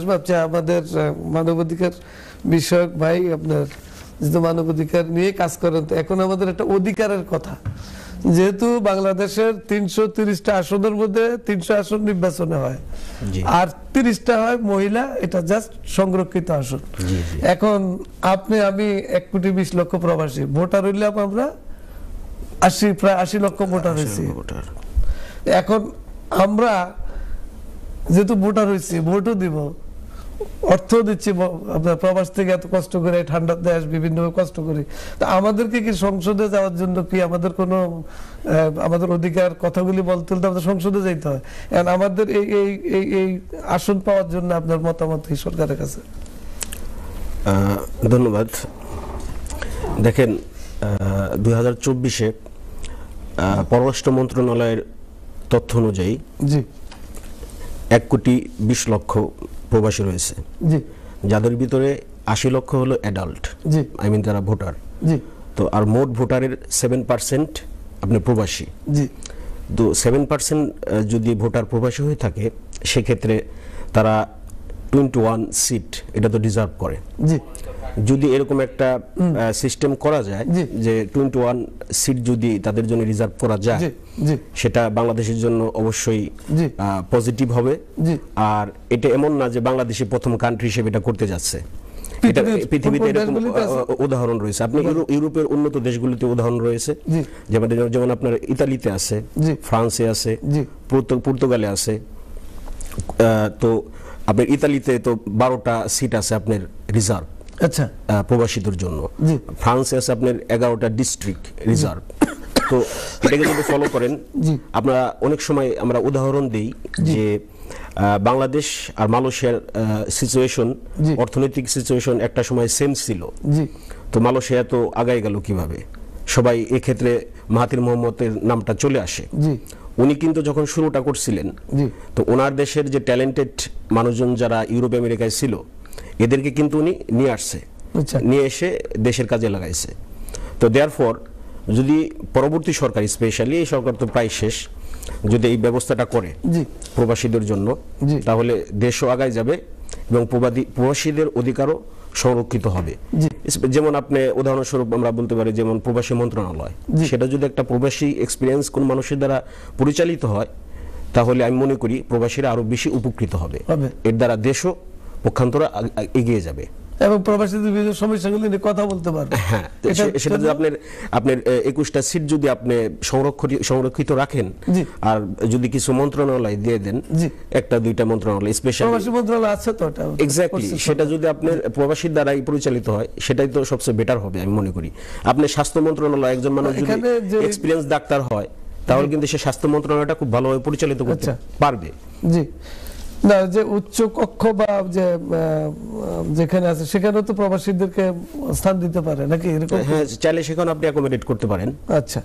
ভাবছি আমাদের মানবাধিকার বিষয়ক ভাই আপনার যেহেতু মানবাধিকার নিয়ে কাজ করেন, তো এখন আমাদের একটা অধিকারের কথা, যেহেতু বাংলাদেশের 330টা আসনের মধ্যে 300 আসন নির্বাচনে হয় আর 30টা হয় মহিলা, এটা জাস্ট সংরক্ষিত আসন। এখন আপনি আমি 1,20,00,000 প্রবাসী ভোটার হইলাম, আমরা প্রায় 80 লক্ষ ভোটার হয়েছি। এখন আমরা যেহেতু ভোটার হয়েছি, ভোটও দিব, অর্থ দিচ্ছি, আপনার প্রবাস থেকে এত কষ্ট করে ঠান্ডার দেশ বিভিন্ন কষ্ট করি, তো আমাদেরকে কি সংসদে যাওয়ার জন্য কি আমাদের কোনো আমাদের অধিকার কথাগুলি বলতে হলে আমাদের সংসদে যাইতে হয়? এখন আমাদের এই এই এই এই আসন পাওয়ার জন্য আপনার মতামত কি সরকারের কাছে? ধন্যবাদ। দেখেন, 2024-এ পররাষ্ট্র মন্ত্রণালয়ের তথ্য অনুযায়ী 1,20,00,000 প্রবাসী রয়েছে, যাদের ভিতরে 80 লক্ষ হলো অ্যাডাল্ট, আই মিন যারা ভোটার। তো আর মোট ভোটারের 7% আপনি প্রবাসী। তো 7% যদি ভোটার প্রবাসী হয়ে থাকে, সেক্ষেত্রে তারা 21 সিট এটা তো ডিজার্ভ করে। যদি এরকম একটা সিস্টেম করা যায় যে 21 সিট যদি তাদের জন্য রিজার্ভ করা যায়, সেটা বাংলাদেশের জন্য অবশ্যই পজিটিভ হবে। আর এটা এমন না যে বাংলাদেশে প্রথম কান্ট্রি হিসেবে এটা করতে যাচ্ছে, এটা পৃথিবীতে এরকম উদাহরণ রয়েছে। আপনি ইউরোপের উন্নত দেশগুলিতে উদাহরণ রয়েছে, যেমন আপনার ইতালিতে আছে, ফ্রান্সে আছে, পর্তুগালে আছে। তো আপনার ইতালিতে তো 12টা সিট আছে আপনার রিজার্ভ, আচ্ছা, প্রবাসীদের জন্য। ফ্রান্সে আছে আপনার 11টা ডিস্ট্রিক্ট রিজার্ভ। তো এটাকে যদি ফলো করেন, আপনারা অনেক সময় আমরা উদাহরণ দেই যে বাংলাদেশ আর মালয়েশিয়ার সিচুয়েশন, অর্থনৈতিক সিচুয়েশন একটা সময় সেম ছিল। তো মালয়েশিয়া তো আগাই গেল কিভাবে, সবাই এক্ষেত্রে মাহাথির মোহাম্মদের নামটা চলে আসে। উনি কিন্তু যখন শুরুটা করছিলেন, তো ওনার দেশের যে ট্যালেন্টেড মানুষজন যারা ইউরোপ আমেরিকায় ছিল, এদেরকে কিন্তু উনি নিয়ে আসছে, নিয়ে এসে দেশের কাজে লাগাইছে। তো দেয়ারফর যদি পরবর্তী সরকার, স্পেশালি এই সরকার তো প্রায় শেষ, যদি এই ব্যবস্থাটা করে প্রবাসীদের জন্য, তাহলে দেশও আগায় যাবে এবং প্রবাসীদের অধিকারও সংরক্ষিত হবে। যেমন আপনি উদাহরণস্বরূপ আমরা বলতে পারি, যেমন প্রবাসী মন্ত্রণালয়, সেটা যদি একটা প্রবাসী এক্সপিরিয়েন্স কোন মানুষের দ্বারা পরিচালিত হয়, তাহলে আমি মনে করি প্রবাসীরা আরো বেশি উপকৃত হবে। এর দ্বারা দেশও পক্ষান্তরে এগিয়ে যাবে এবং প্রবাসীদের বিভিন্ন সমস্যাগুলো নিয়ে কথা বলতে পারবে। হ্যাঁ, সেটা যদি আপনার 21টা সিট যদি আপনি সংরক্ষিত রাখেন, আর যদি কিছু মন্ত্রণালয় দিয়ে দেন, একটা দুইটা মন্ত্রণালয়, স্পেশাল প্রবাসী মন্ত্রণালয় আছে তো, এটা এক্স্যাক্টলি, সেটা যদি আপনার প্রবাসীর দ্বারাই পরিচালিত হয়, সেটাই তো সবচেয়ে বেটার হবে আমি মনে করি। আপনি স্বাস্থ্য মন্ত্রণালয়, একজন মানুষ যদি এক্সপেরিয়েন্স ডাক্তার হয়, তাহলে কিন্তু সে স্বাস্থ্য মন্ত্রণালয়টা খুব ভালোভাবে পরিচালিত করতে পারবে। না, যে উচ্চ কক্ষ বা যে যেখানে আছে সেখানে তো প্রবাসীদেরকে স্থান দিতে পারে নাকি, এরকম? হ্যাঁ, চাইলে সেখানে আপনি অ্যাকোমোডেট করতে পারেন। আচ্ছা।